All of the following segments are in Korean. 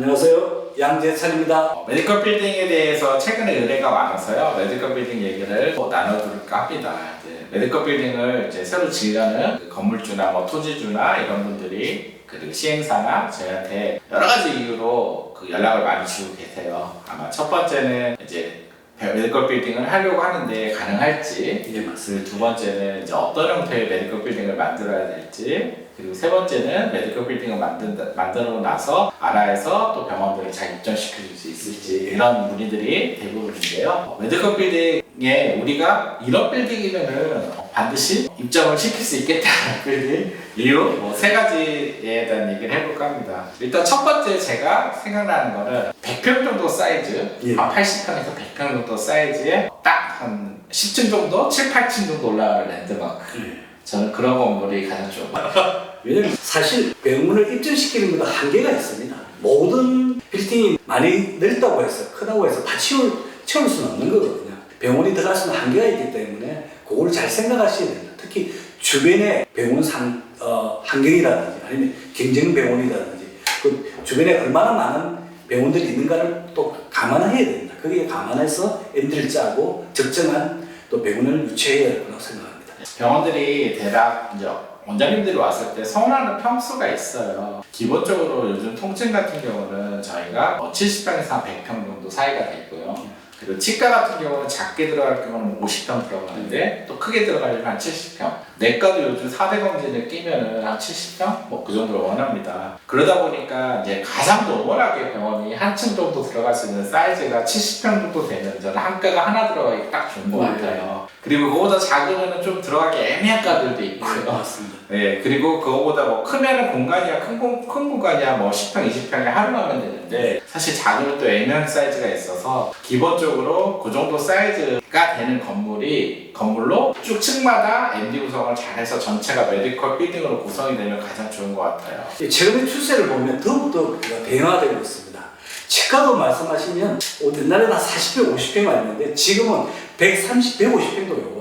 안녕하세요. 양재찬입니다. 메디컬 빌딩에 대해서 최근에 의뢰가 많아서요. 메디컬 빌딩 얘기를 나눠볼까 합니다. 이제 메디컬 빌딩을 이제 새로 지으려는 그 건물주나 토지주나 이런 분들이 그리고 시행사나 저희한테 여러 가지 이유로 그 연락을 많이 주고 계세요. 아마 첫 번째는 이제 메디컬 빌딩을 하려고 하는데 가능할지, 예, 맞습니다. 두 번째는 이제 어떤 형태의 메디컬 빌딩을 만들어야 될지, 그리고 세 번째는 메디컬 빌딩을 만들고 나서 아라에서 또 병원들을 잘 입점시킬 수 있을지, 이런 문의들이 대부분인데요. 메디컬 빌딩에 우리가 이런 빌딩이면은 반드시 입점을 시킬 수 있겠다는 빌딩 이유 세 가지에 대한 얘기를 해볼까 합니다. 일단 첫 번째 제가 생각나는 거는 100평 정도 사이즈, 예. 80평에서 100평 정도 사이즈에 딱 한 10층 정도, 7, 8층 정도 올라가는 랜드마크. 저는 그런 건물이 가장 좋아요. 왜냐면 사실 병원을 입점시키는 것도 한계가 있습니다. 모든 빌딩이 많이 넓다고 해서 크다고 해서 다 채울 수는 없는 거거든요. 병원이 들어갈 수는 한계가 있기 때문에 그걸 잘 생각하셔야 됩니다. 특히 주변에 병원 환경이라든지 아니면 경쟁 병원이라든지 그 주변에 얼마나 많은 병원들이 있는가를 또 감안해야 됩니다. 거기에 감안해서 엔드를 짜고 적정한 또 병원을 유치해야 할 거라고 생각합니다. 병원들이 대략 이제 원장님들이 왔을 때 선호하는 평수가 있어요. 기본적으로 요즘 통증 같은 경우는 저희가 70평에서 한 100평 정도 사이가 돼 있고요. 그리고 치과 같은 경우는 작게 들어갈 경우는 50평 들어가는데 또 크게 들어가려면 한 70평. 내과도 요즘 4대 검진을 끼면은 한 70평? 그 정도를 원합니다. 그러다 보니까 이제 가장 노멀하게 병원이 한 층 정도 들어갈 수 있는 사이즈가 70평 정도 되면 저는 한가가 하나 들어가기 딱 좋은 것 같아요. 그리고 그거보다 작으면 좀 들어가기 애매한 과들도 있고요. 맞습니다. 네, 그리고 그거보다 크면은 공간이야, 큰 공간이야, 10평, 20평에 하루 하면 되는데, 사실 작으면 또 애매한 사이즈가 있어서, 기본적으로 그 정도 사이즈가 되는 건물로 쭉 층마다 MD 구성을 잘해서 전체가 메디컬 빌딩으로 구성이 되면 가장 좋은 것 같아요. 최근의 추세를 보면 더욱더 대응화되고 있습니다. 치과도 말씀하시면 옛날에는 한 40평, 50평 아니었는데 지금은 130, 150평도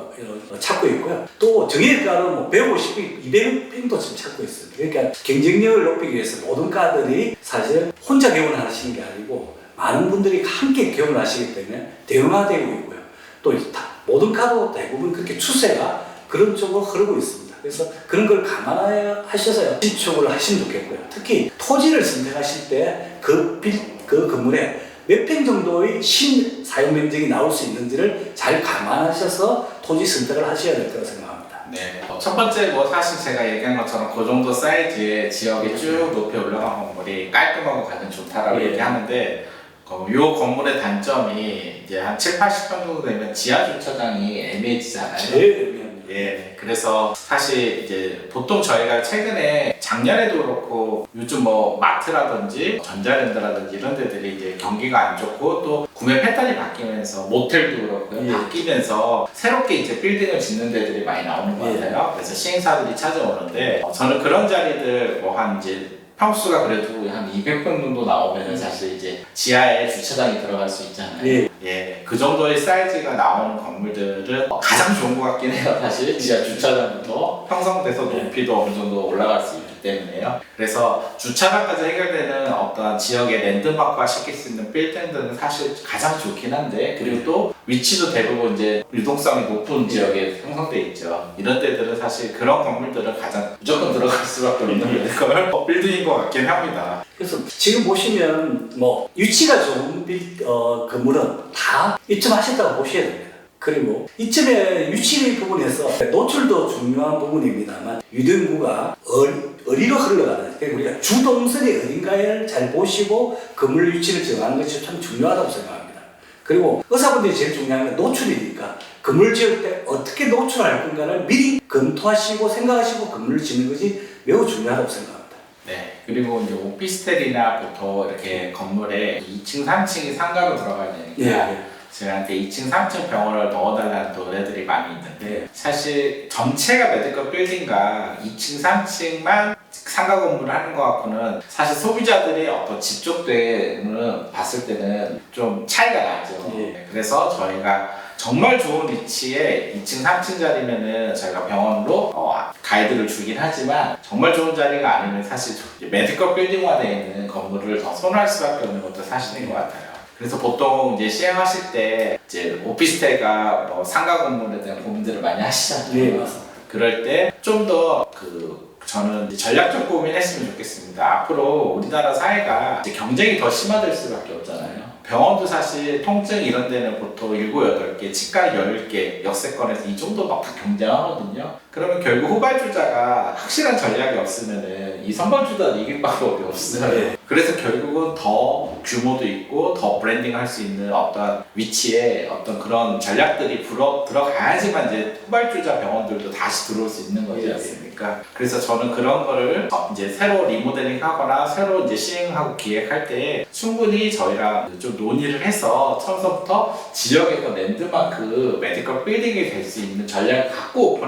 찾고 있고요. 또 정형외과는 150평, 200평도 지금 찾고 있습니다. 그러니까 경쟁력을 높이기 위해서 모든 과들이 사실 혼자 개원하시는 게 아니고 많은 분들이 함께 개원하시기 때문에 대응화되고 있고요. 또 모든 과도 대부분 그렇게 추세가 그런 쪽으로 흐르고 있습니다. 그래서 그런 걸 감안하셔서 신축을 하시면 좋겠고요. 특히 토지를 선택하실 때 그 건물에 몇 평 정도의 사용 면적이 나올 수 있는지를 잘 감안하셔서 토지 선택을 하셔야 될 거라고 생각합니다. 네. 첫 번째 사실 제가 얘기한 것처럼 그 정도 사이즈의 지역에 쭉 높이 올라간 건물이 깔끔하고 가장 좋다라고 얘기하는데 이 건물의 단점이 이제 한 7, 80평 정도 되면 지하 주차장이 애매해지잖아요. 제일 애매합니다. 예, 그래서 사실 이제 보통 저희가 최근에 작년에도 그렇고 요즘 마트라든지 전자랜드라든지 이런 데들이 이제 경기가 안 좋고 또 구매 패턴이 바뀌면서 모텔도 그렇고요. 바뀌면서 새롭게 이제 빌딩을 짓는 데들이 많이 나오는 것 같아요. 그래서 시행사들이 찾아오는데 저는 그런 자리들 한 이제 평수가 그래도 한 200평 정도 나오면 사실 이제 지하에 주차장이 들어갈 수 있잖아요. 예, 그 정도의 사이즈가 나오는 건물들은 가장 좋은 것 같긴 해요. 사실 지하 주차장부터 형성돼서 높이도 어느 정도 올라갈 수 있기 때문에요. 그래서 주차장까지 해결되는 어떤 지역의 랜드마크화 시킬 수 있는 빌딩들은 사실 가장 좋긴 한데, 그리고 또 위치도 대부분 이제 유동성이 높은 지역에 형성돼 있죠. 이런 데들은 사실 그런 건물들은 가장 무조건 들어갈 수밖에 없는 메디컬 빌딩인 것 같긴 합니다. 그래서 지금 보시면 위치가 좋은 건물은 다 입점하셨다고 보셔야 됩니다. 그리고 이점의 위치 부분에서 노출도 중요한 부분입니다만 유동인구가 어디로 흘러가는 우리가 주동선이 어딘가를 잘 보시고 건물 위치를 정하는 것이 참 중요하다고 생각합니다. 그리고 의사분들이 제일 중요한 건 노출이니까 건물 지을 때 어떻게 노출할 건가를 미리 검토하시고 생각하시고 건물을 짓는 것이 매우 중요하다고 생각합니다. 네, 그리고 이제 오피스텔이나 보통 이렇게 건물에 2층, 3층이 상가로 들어가야 되니까 저희한테 2층, 3층 병원을 넣어달라는 의뢰들이 많이 있는데 사실 전체가 메디컬 빌딩과 2층, 3층만 상가 건물을 하는 것 같고는 사실 소비자들의 어떤 집중도는 봤을 때는 좀 차이가 나죠. 그래서 저희가 정말 좋은 위치에 2층, 3층짜리면은 저희가 병원으로 가이드를 주긴 하지만 정말 좋은 자리가 아니면 사실 메디컬 빌딩화되어 있는 건물을 더 선호할 수밖에 없는 것도 사실인 것 같아요. 그래서 보통 이제 시행하실 때 이제 오피스텔과 뭐 상가 건물에 대한 고민들을 많이 하시잖아요. 네, 맞습니다. 그럴 때 좀 더 저는 이제 전략적 고민했으면 좋겠습니다. 앞으로 우리나라 사회가 이제 경쟁이 더 심화될 수밖에 없잖아요. 병원도 사실 통증 이런 데는 보통 7, 8개, 치과 10개, 역세권에서 이 정도 막 다 경쟁하거든요. 그러면 결국 후발주자가 확실한 전략이 없으면은 이 선발주자는 이길 방법이 없어요. 네. 그래서 결국은 더 규모도 있고 더 브랜딩 할 수 있는 어떤 위치에 어떤 그런 전략들이 들어가야지만 이제 후발주자 병원들도 다시 들어올 수 있는 거지 않습니까? 그래서 저는 그런 거를 이제 새로 리모델링 하거나 새로 이제 시행하고 기획할 때 충분히 저희랑 좀 논의를 해서 처음부터 지역의 그 랜드마크 메디컬 빌딩이 될 수 있는 전략을 갖고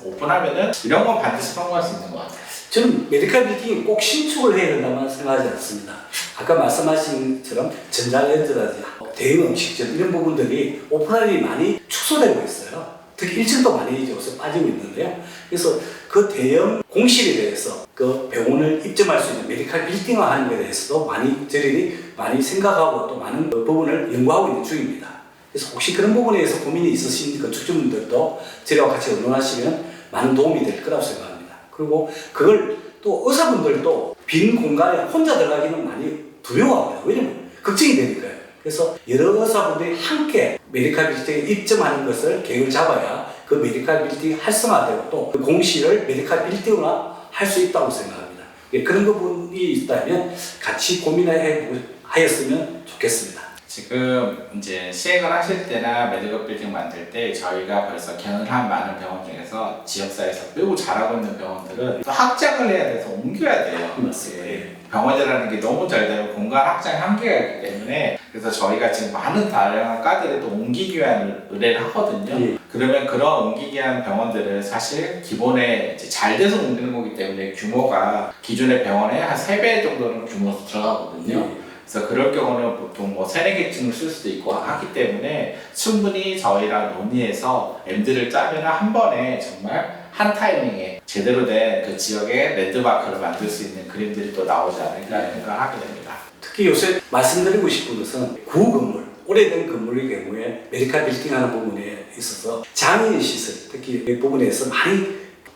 오픈하면은 이런 건 반드시 성공할 수 있는 것 같아요. 저는 메디컬 빌딩이 꼭 신축을 해야 된다만 생각하지 않습니다. 아까 말씀하신 것처럼 전자레인지라든지 대형 음식점 이런 부분들이 오픈라인이 많이 축소되고 있어요. 특히 1층도 많이 요새 빠지고 있는데요. 그래서 그 대형 공실에 대해서 그 병원을 입점할 수 있는 메디컬 빌딩화 하는 것에 대해서도 저희들이 많이 생각하고 또 많은 부분을 연구하고 있는 중입니다. 그래서 혹시 그런 부분에 대해서 고민이 있으신 건축주분들도 저희와 같이 의논하시면 많은 도움이 될 거라고 생각합니다. 그리고 그걸 또 의사분들도 빈 공간에 혼자 들어가기는 많이 두려워합니다. 왜냐면 걱정이 되니까요. 그래서 여러 의사분들이 함께 메디컬 빌딩에 입점하는 것을 계획을 잡아야 그 메디컬 빌딩이 활성화되고 또 그 공실을 메디컬 빌딩화 할 수 있다고 생각합니다. 그런 부분이 있다면 같이 고민하였으면 좋겠습니다. 지금 이제 시행을 하실 때나 메디컬 빌딩 만들 때 저희가 벌써 경험한 많은 병원 중에서 지역사회에서 매우 잘하고 있는 병원들은 또 확장을 해야 돼서 옮겨야 돼요. 맞습니다. 병원이라는 게 너무 잘 되면 공간 확장 한계가 있기 때문에 그래서 저희가 지금 많은 다양한 과들에 또 옮기기 위한 의뢰를 하거든요. 예. 그러면 그런 옮기기 위한 병원들은 사실 기본에 이제 잘 돼서 옮기는 거기 때문에 규모가 기존의 병원의 한 3배 정도는 규모로 들어가거든요. 예. 그래서 그럴 경우는 보통 뭐 3, 4개 층을 쓸 수도 있고 하기 때문에 충분히 저희랑 논의해서 M들을 짜면 한 번에 정말 한 타이밍에 제대로 된 그 지역의 랜드마크를 만들 수 있는 그림들이 또 나오지 않을까 생각하게 됩니다. 특히 요새 말씀드리고 싶은 것은 구건물, 오래된 건물의 경우에 메디컬 빌딩 하는 부분에 있어서 장애인 시설, 특히 이 부분에서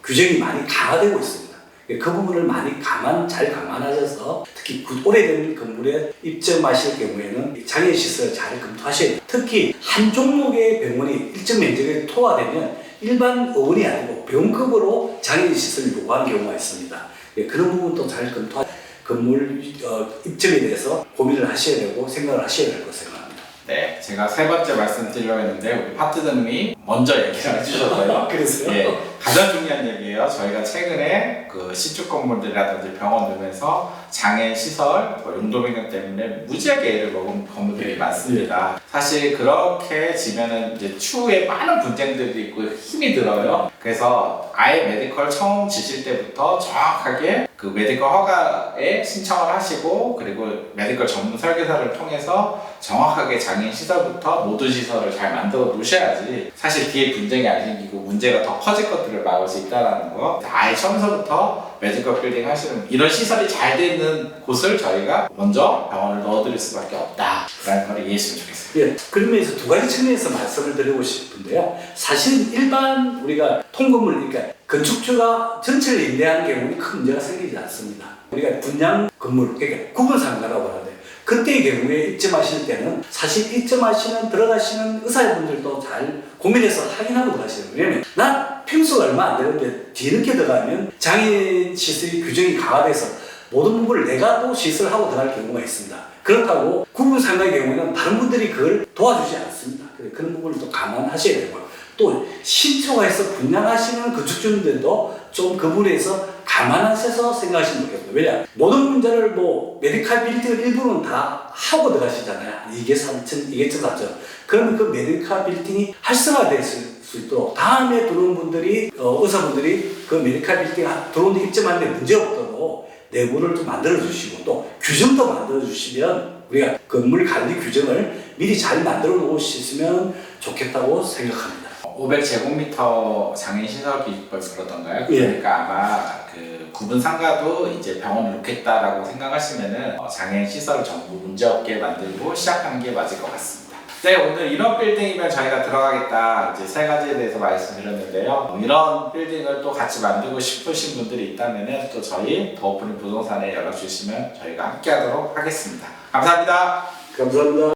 규정이 많이 강화되고 있습니다. 그 부분을 잘 감안하셔서 특히 오래된 건물에 입점하실 경우에는 장애인 시설을 잘 검토하셔야 돼요. 특히 한 종목의 병원이 일정 면적이 토화되면 일반 의원이 아니고 병급으로 장애인 시설을 요구하는 경우가 있습니다. 그런 부분도 잘 검토하셔서 건물 입점에 대해서 고민을 하셔야 되고 생각을 하셔야 될 것으로 생각합니다. 네, 제가 3번째 말씀드리려고 했는데 우리 파트너님이 먼저 얘기를 해주셔서요. 그래서요? 네, 가장 중요한 얘기예요. 저희가 최근에 그 신축 건물들이라든지 병원 등에서 장애인 시설, 용도 변경 때문에 무지하게 애를 먹은 건물들이 많습니다. 사실 그렇게 지면은 이제 추후에 많은 분쟁들이 있고 힘이 들어요. 그래서 아예 메디컬 처음 지실 때부터 정확하게 그 메디컬 허가에 신청을 하시고 그리고 메디컬 전문 설계사를 통해서 정확하게 장애인 시설부터 모든 시설을 잘 만들어 놓으셔야지 사실 뒤에 분쟁이 안 생기고 문제가 더 커질 것들을 막을 수 있다는 거. 아예 처음서부터 메디컬 빌딩 하시는 이런 시설이 잘 돼 있는 곳을 저희가 먼저 병원을 넣어드릴 수밖에 없다라는 걸 이해했으면 좋겠습니다. 예, 그러면서 두 가지 측면에서 말씀을 드리고 싶은데요. 사실 일반 우리가 통건물, 그러니까 건축주가 전체를 임대하는 경우는 큰 문제가 생기지 않습니다. 우리가 분양 건물, 그러니까 구분 상가라고 하는데 그때의 경우에 입점하실 때는 사실 들어가시는 의사분들도 잘 고민해서 확인하고 들어가시는 거예요. 왜냐면 난 평수가 얼마 안 되는데 뒤늦게 들어가면 장애인 시설이 규정이 강화돼서 모든 부분을 내가 또 시설하고 들어갈 경우가 있습니다. 그렇다고 구분 상가의 경우에는 다른 분들이 그걸 도와주지 않습니다. 그런 부분을 또 감안하셔야 되고요. 또 신축해서 분양하시는 건축주님들도 좀 그 부분에서 감안하셔서 생각하시면 좋겠어요. 왜냐? 모든 문제를 메디컬 빌딩을 일부는 다 하고 들어가시잖아요. 이게 3층, 이게 4층. 그러면 그 메디컬 빌딩이 활성화될 수 있도록 다음에 들어온 분들이, 의사분들이 그 메디컬 빌딩 들어오는데 입점하는데 문제 없도록 내부를 좀 만들어주시고 또 규정도 만들어주시면 우리가 건물 관리 규정을 미리 잘 만들어 놓으셨으면 좋겠다고 생각합니다. 500제곱미터 장애인 시설 기획법 그러던가요? 예. 그러니까 아마 그 구분 상가도 이제 병원을 놓겠다라고 생각하시면은 장애인 시설을 전부 문제없게 만들고 시작하는 게 맞을 것 같습니다. 네, 오늘 이런 빌딩이면 저희가 들어가겠다 이제 세 가지에 대해서 말씀드렸는데요. 이런 빌딩을 또 같이 만들고 싶으신 분들이 있다면은 또 저희 더오프닝 부동산에 연락 주시면 저희가 함께하도록 하겠습니다. 감사합니다. 감사합니다.